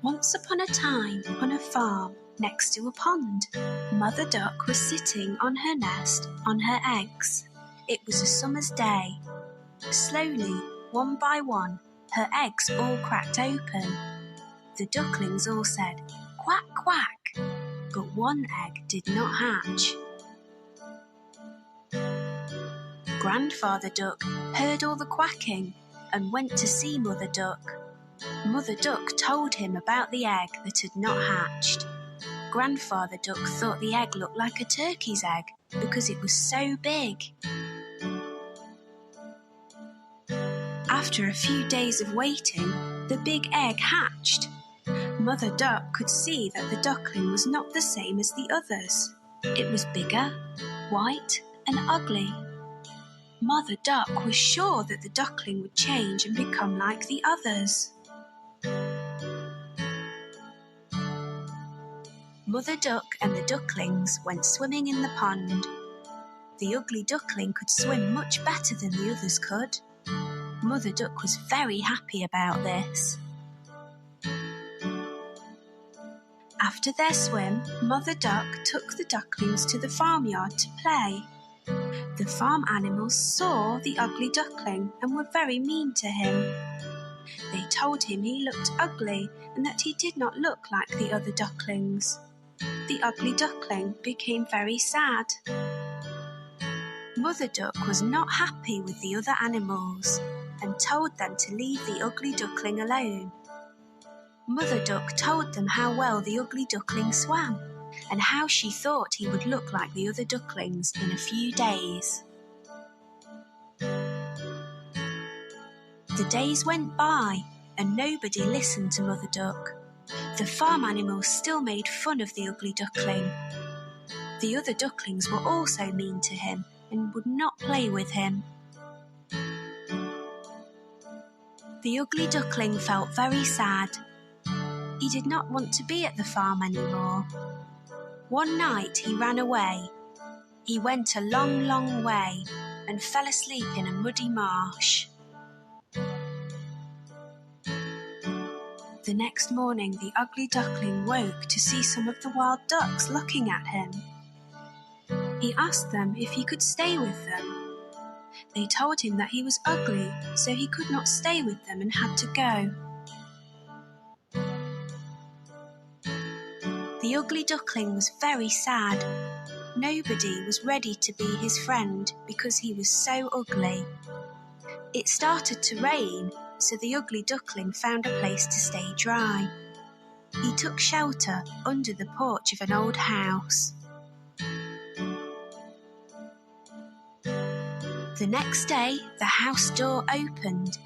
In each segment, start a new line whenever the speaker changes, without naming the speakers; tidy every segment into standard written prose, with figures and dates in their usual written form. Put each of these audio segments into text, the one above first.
Once upon a time, on a farm next to a pond, Mother Duck was sitting on her nest on her eggs. It was a summer's day. Slowly, one by one, her eggs all cracked open. The ducklings all said, "Quack, quack," but one egg did not hatch. Grandfather Duck heard all the quacking and went to see Mother Duck. Mother Duck told him about the egg that had not hatched. Grandfather Duck thought the egg looked like a turkey's egg because it was so big. After a few days of waiting, the big egg hatched. Mother Duck could see that the duckling was not the same as the others. It was bigger, white, and ugly. Mother Duck was sure that the duckling would change and become like the others. Mother Duck and the ducklings went swimming in the pond. The ugly duckling could swim much better than the others could. Mother Duck was very happy about this. After their swim, Mother Duck took the ducklings to the farmyard to play. The farm animals saw the ugly duckling and were very mean to him. They told him he looked ugly and that he did not look like the other ducklings. The ugly duckling became very sad. Mother Duck was not happy with the other animals and told them to leave the ugly duckling alone. Mother Duck told them how well the ugly duckling swam and how she thought he would look like the other ducklings in a few days. The days went by and nobody listened to Mother Duck. The farm animals still made fun of the ugly duckling. The other ducklings were also mean to him and would not play with him. The ugly duckling felt very sad. He did not want to be at the farm anymore. One night he ran away. He went a long, long way and fell asleep in a muddy marsh. The next morning, the ugly duckling woke to see some of the wild ducks looking at him. He asked them if he could stay with them. They told him that he was ugly, so he could not stay with them and had to go. The ugly duckling was very sad. Nobody was ready to be his friend because he was so ugly. It started to rain, so the ugly duckling found a place to stay dry. He took shelter under the porch of an old house. The next day, the house door opened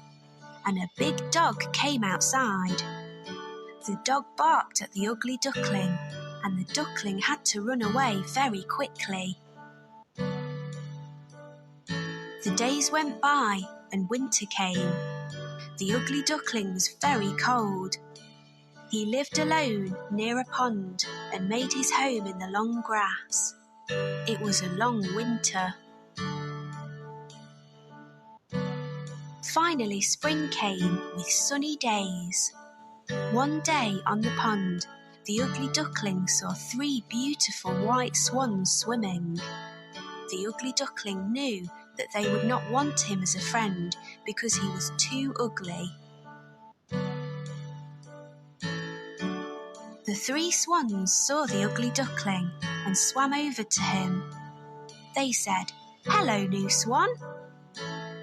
and a big dog came outside. The dog barked at the ugly duckling and the duckling had to run away very quickly. The days went by and winter came. The ugly duckling was very cold. He lived alone near a pond and made his home in the long grass. It was a long winter. Finally, spring came with sunny days. One day on the pond, the ugly duckling saw 3 beautiful white swans swimming. The ugly duckling knew that they would not want him as a friend because he was too ugly. The 3 swans saw the ugly duckling and swam over to him. They said, "Hello, new swan."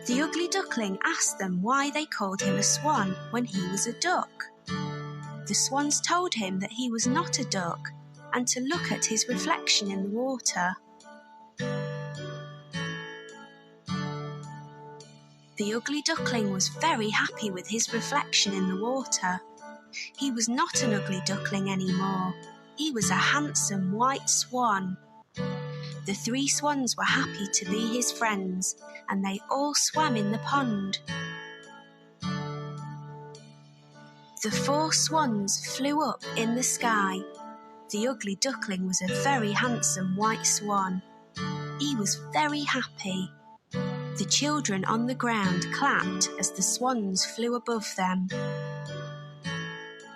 The ugly duckling asked them why they called him a swan when he was a duck. The swans told him that he was not a duck and to look at his reflection in the water. The ugly duckling was very happy with his reflection in the water. He was not an ugly duckling anymore. He was a handsome white swan. The 3 swans were happy to be his friends, and they all swam in the pond. The 4 swans flew up in the sky. The ugly duckling was a very handsome white swan. He was very happy. The children on the ground clapped as the swans flew above them.